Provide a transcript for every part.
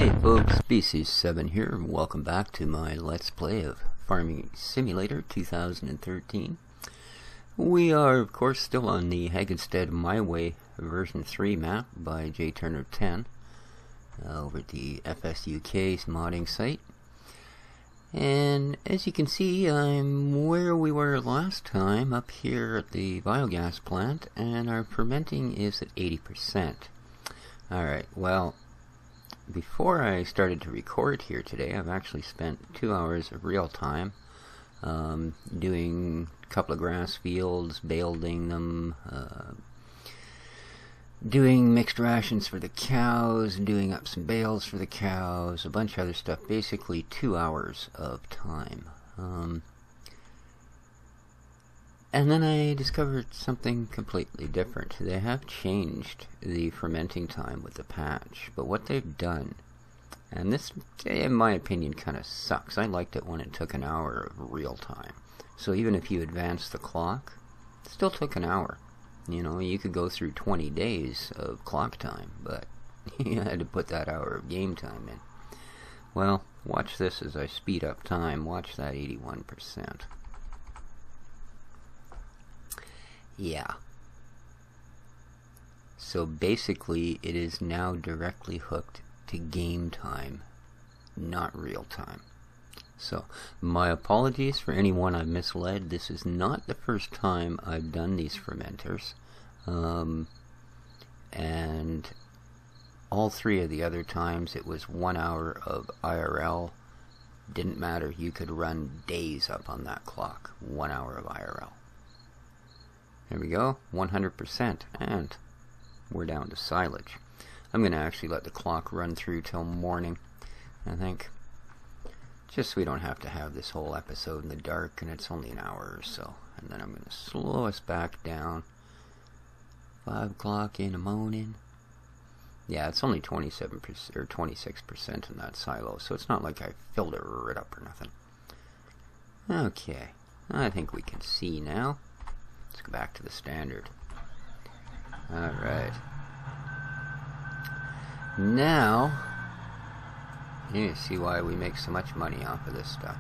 Hey folks, Species7 here, and welcome back to my Let's Play of Farming Simulator 2013. We are, of course, still on the Hagenstedt My Way version 3 map by JTurner10 over at the FSUK's modding site. And as you can see, I'm where we were last time, up here at the biogas plant, and our fermenting is at 80%. Alright, well, before I started to record here today, I've actually spent 2 hours of real time doing a couple of grass fields, baling them, doing mixed rations for the cows, doing up some bales for the cows, a bunch of other stuff. Basically 2 hours of time. And then I discovered something completely different. They have changed the fermenting time with the patch, but what they've done, and this, in my opinion, kind of sucks. I liked it when it took an hour of real time. So even if you advance the clock, it still took an hour. You know, you could go through 20 days of clock time, but you had to put that hour of game time in. Well, watch this as I speed up time. Watch that 81%. Yeah. So basically, it is now directly hooked to game time, not real time. So, my apologies for anyone I've misled. This is not the first time I've done these fermenters. And all three of the other times it was 1 hour of IRL. Didn't matter, you could run days up on that clock. 1 hour of IRL. There we go, 100%, and we're down to silage. I'm going to actually let the clock run through till morning, I think. Just so we don't have to have this whole episode in the dark, and it's only an hour or so. And then I'm going to slow us back down. 5 o'clock in the morning. Yeah, it's only 27% or 26% in that silo, so it's not like I filled it right up or nothing. Okay, I think we can see now. Let's go back to the standard. Alright. Now, you see why we make so much money off of this stuff.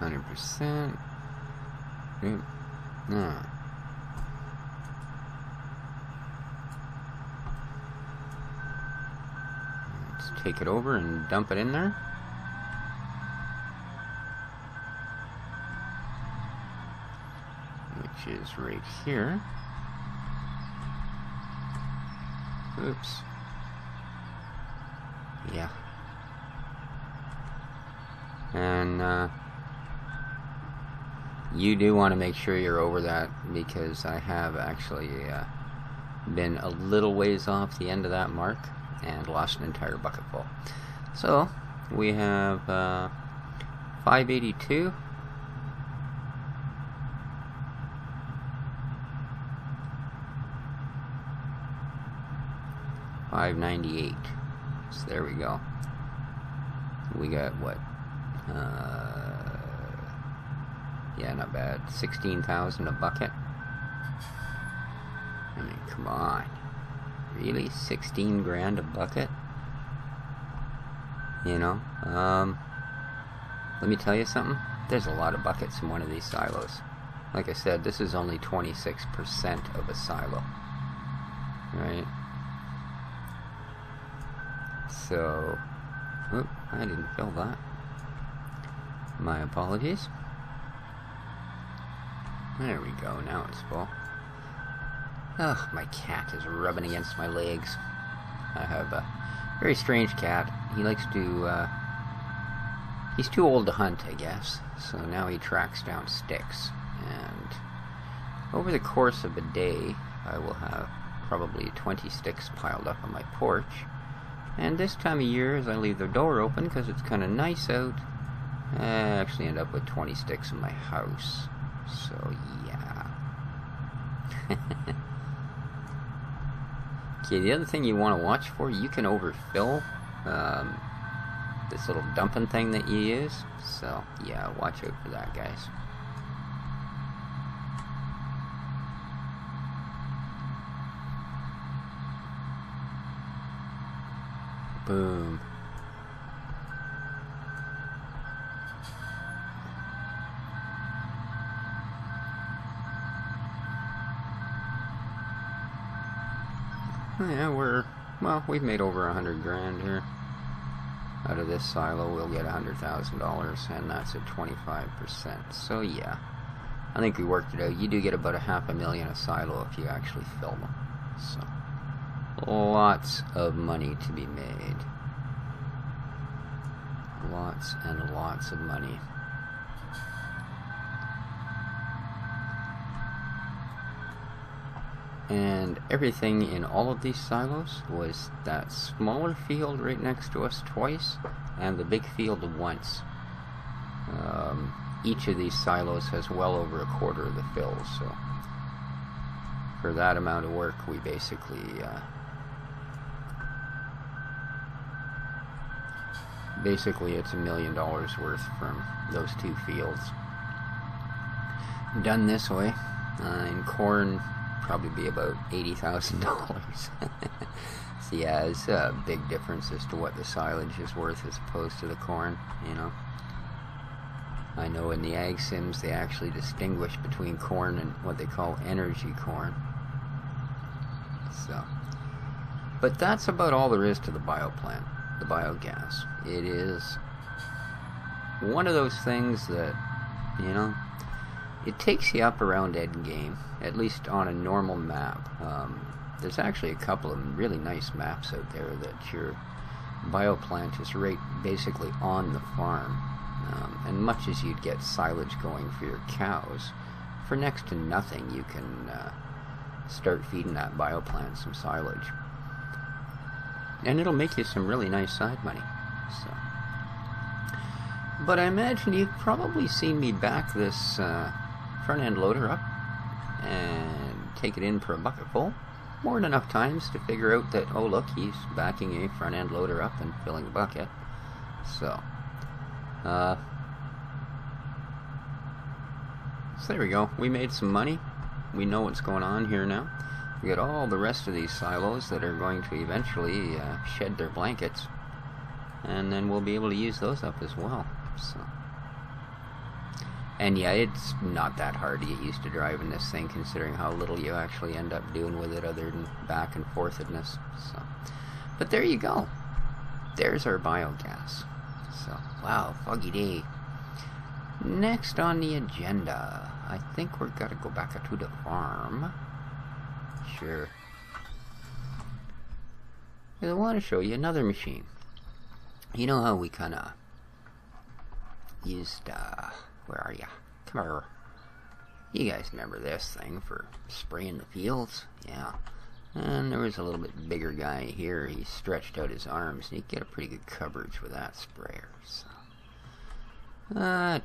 %. Let's take it over and dump it in there. Which is right here. Oops. Yeah. And you do want to make sure you're over that, because I have actually been a little ways off the end of that mark and lost an entire bucket full. So we have 582. $598. So there we go. We got what? Yeah, not bad. 16,000 a bucket. I mean, come on. Really? 16 grand a bucket? You know? Let me tell you something. There's a lot of buckets in one of these silos. Like I said, this is only 26% of a silo. Right? So, oop, I didn't fill that. My apologies. There we go, now it's full. Oh, my cat is rubbing against my legs. I have a very strange cat. He likes to, he's too old to hunt, I guess. So now he tracks down sticks. And over the course of a day, I will have probably 20 sticks piled up on my porch. And this time of year, as I leave the door open, because it's kind of nice out, I actually end up with 20 sticks in my house. So, yeah. Okay, the other thing you want to watch for, you can overfill this little dumping thing that you use. So, yeah, watch out for that, guys. Boom. Yeah, well, we've made over 100 grand here. Out of this silo, we'll get $100,000, and that's at 25%. So yeah, I think we worked it out. You do get about $500,000 a silo if you actually fill them. So, lots of money to be made. Lots and lots of money. And everything in all of these silos was that smaller field right next to us twice, and the big field once. Each of these silos has well over a quarter of the fills, so for that amount of work we basically it's $1 million worth from those two fields. Done this way, in corn, probably be about $80,000. So yeah, it's a big difference as to what the silage is worth as opposed to the corn, you know. I know in the ag sims they actually distinguish between corn and what they call energy corn. So, but that's about all there is to the bioplant, the biogas. It is one of those things that, you know, it takes you up around endgame, at least on a normal map. There's actually a couple of really nice maps out there that your bioplant is right basically on the farm. And much as you'd get silage going for your cows, for next to nothing you can start feeding that bioplant some silage. And it'll make you some really nice side money. So, but I imagine you've probably seen me back this front end loader up and take it in for a bucket full more than enough times to figure out that, oh look, he's backing a front end loader up and filling the bucket. So there we go. We made some money. We know what's going on here now. We got all the rest of these silos that are going to eventually shed their blankets, and then we'll be able to use those up as well. So, and yeah, it's not that hard to get used to driving this thing, considering how little you actually end up doing with it other than back and forthedness. So, but there you go. There's our biogas. So, wow, foggy day. Next on the agenda, I think we're gonna go back to the farm. Sure. I want to show you another machine. You know how we kind of used, where are ya? Come here. You guys remember this thing for spraying the fields? Yeah. And there was a little bit bigger guy here. He stretched out his arms and he'd get a pretty good coverage with that sprayer. So,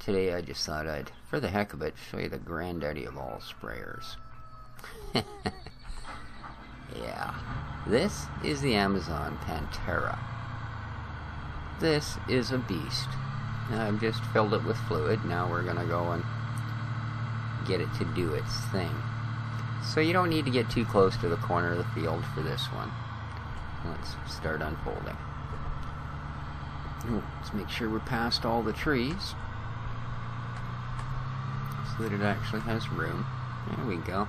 today I just thought I'd, for the heck of it, show you the granddaddy of all sprayers. Yeah. This is the Amazon Pantera. This is a beast. I've just filled it with fluid. Now we're gonna go and get it to do its thing. So you don't need to get too close to the corner of the field for this one. Let's start unfolding. Ooh, let's make sure we're past all the trees so that it actually has room. There we go.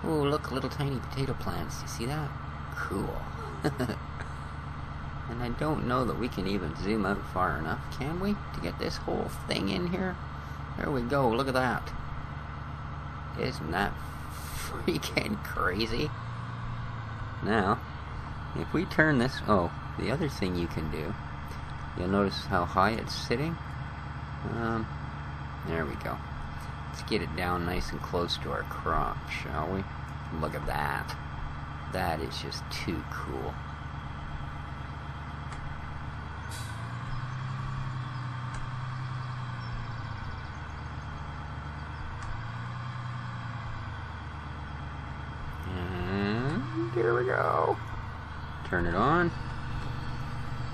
Oh, look, little tiny potato plants. You see that? Cool. And I don't know that we can even zoom out far enough, can we? To get this whole thing in here? There we go, look at that. Isn't that freaking crazy? Now, if we turn this... Oh, the other thing you can do, you'll notice how high it's sitting. There we go. Let's get it down nice and close to our crop, shall we? Look at that. That is just too cool. And here we go. Turn it on.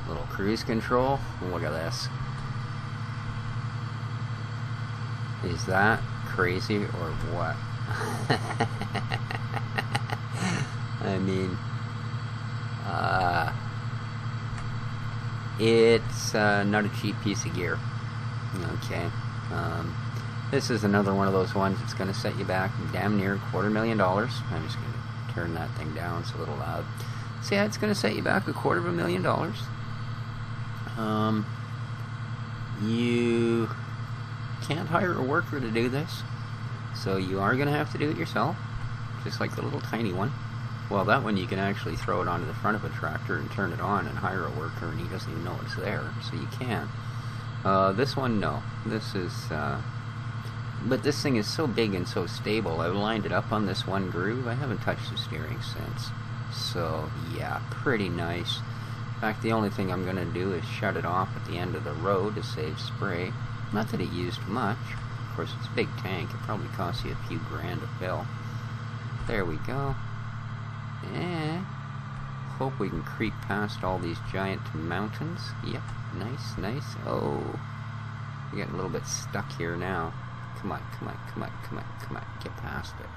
Little cruise control. Look at this. Is that crazy or what? I mean, It's not a cheap piece of gear. Okay. This is another one of those ones that's going to set you back damn near $250,000. I'm just going to turn that thing down, it's a little loud. So yeah, it's going to set you back $250,000. You can't hire a worker to do this, so you are going to have to do it yourself, just like the little tiny one. Well, that one you can actually throw it onto the front of a tractor and turn it on and hire a worker, and he doesn't even know it's there, so you can. This one, no. This is, but this thing is so big and so stable. I've lined it up on this one groove. I haven't touched the steering since. So, yeah, pretty nice. In fact, the only thing I'm going to do is shut it off at the end of the road to save spray. Not that it used much. Of course, it's a big tank. It probably costs you a few grand to fill. There we go. Hope we can creep past all these giant mountains. Yep, nice, nice. Oh, we're getting a little bit stuck here now. Come on, come on, come on, come on, come on. Get past it.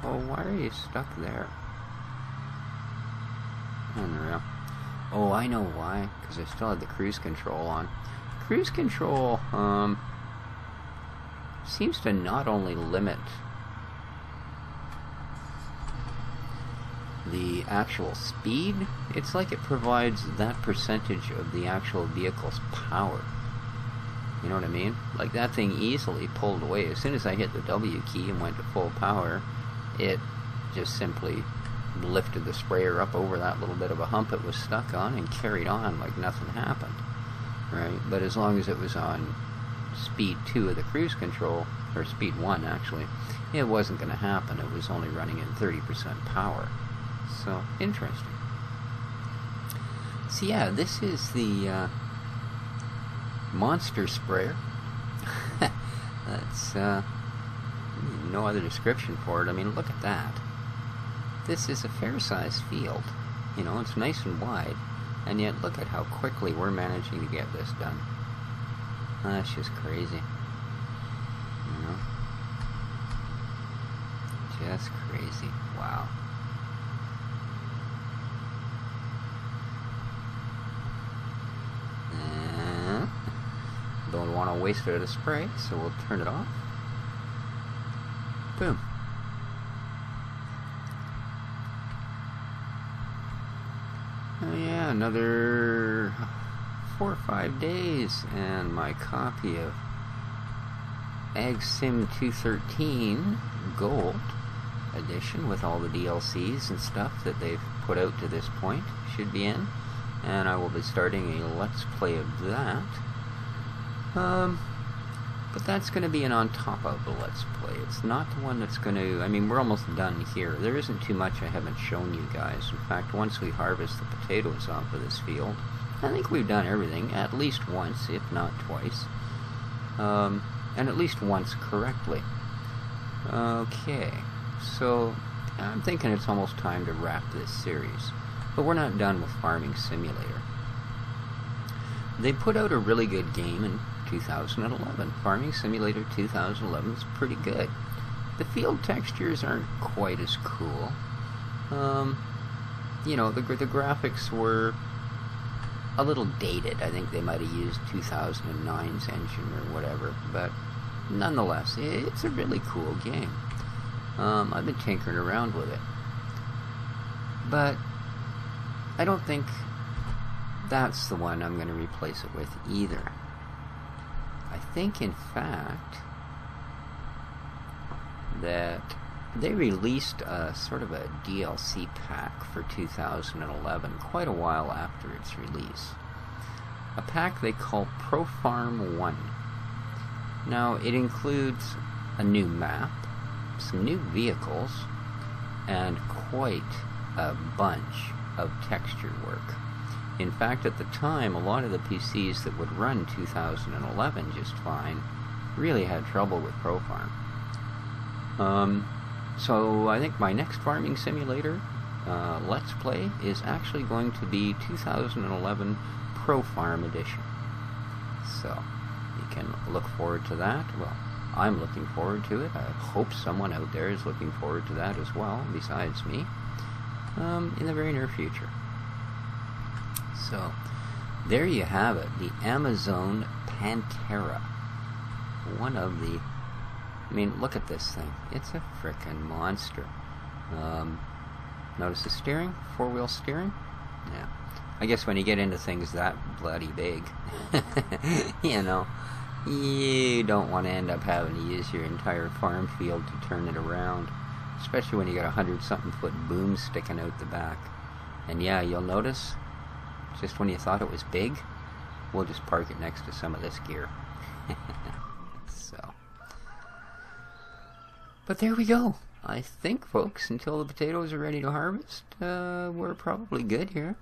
Oh, why are you stuck there? Unreal. Oh, I know why. Because I still had the cruise control on. Cruise control seems to not only limit the actual speed, it's like it provides that percentage of the actual vehicle's power. You know what I mean? Like, that thing easily pulled away. As soon as I hit the W key and went to full power, it just simply lifted the sprayer up over that little bit of a hump it was stuck on and carried on like nothing happened. Right? But as long as it was on speed 2 of the cruise control, or speed 1 actually, it wasn't going to happen. It was only running at 30% power. So, interesting. So yeah, this is the monster sprayer. That's no other description for it. I mean, look at that. This is a fair-sized field. You know, it's nice and wide, and yet look at how quickly we're managing to get this done. That's just crazy. You know? Just crazy. Wow. Don't want to waste it at a spray, so we'll turn it off. Boom. Oh yeah, another 4 or 5 days, and my copy of Ag Sim 213 Gold edition with all the DLCs and stuff that they've put out to this point should be in, and I will be starting a Let's Play of that. But that's going to be an on top of the Let's Play. It's not the one that's going to... I mean, we're almost done here. There isn't too much I haven't shown you guys. In fact, once we harvest the potatoes off of this field, I think we've done everything at least once, if not twice. And at least once correctly. Okay, so I'm thinking it's almost time to wrap this series. But we're not done with Farming Simulator. They put out a really good game in 2011. Farming Simulator 2011 is pretty good. The field textures aren't quite as cool. You know, the graphics were a little dated. I think they might have used 2009's engine or whatever, but nonetheless, it's a really cool game. I've been tinkering around with it. But I don't think that's the one I'm going to replace it with either. I think, in fact, that they released a sort of a DLC pack for 2011 quite a while after its release. A pack they call Pro Farm 1. Now, it includes a new map, some new vehicles, and quite a bunch of texture work. In fact, at the time, a lot of the PCs that would run 2011 just fine really had trouble with Pro Farm. So I think my next Farming Simulator Let's Play is actually going to be 2011 Pro Farm Edition. So you can look forward to that. Well, I'm looking forward to it. I hope someone out there is looking forward to that as well, besides me, in the very near future. So, there you have it, the Amazon Pantera. One of the, I mean, look at this thing. It's a frickin' monster. Notice the steering? Four-wheel steering? Yeah. I guess when you get into things that bloody big, you know, you don't want to end up having to use your entire farm field to turn it around. Especially when you got 100-something foot boom sticking out the back. And yeah, you'll notice, just when you thought it was big, we'll just park it next to some of this gear. So, but there we go. I think, folks, until the potatoes are ready to harvest, we're probably good here.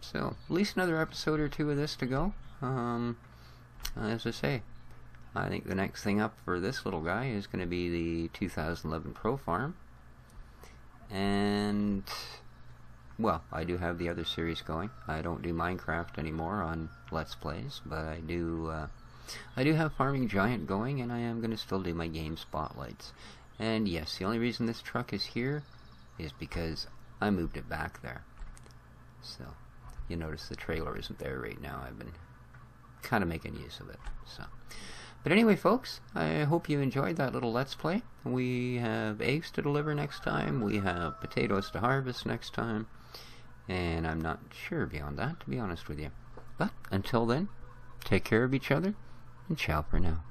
So, at least another episode or two of this to go. As I say, I think the next thing up for this little guy is going to be the 2011 Pro Farm. And, well, I do have the other series going. I don't do Minecraft anymore on Let's Plays, but I do have Farming Giant going, and I am going to still do my game spotlights. And yes, the only reason this truck is here is because I moved it back there. So, you notice the trailer isn't there right now. I've been kind of making use of it. So, but anyway, folks, I hope you enjoyed that little Let's Play. We have eggs to deliver next time. We have potatoes to harvest next time. And I'm not sure beyond that, to be honest with you. But until then, take care of each other, and ciao for now.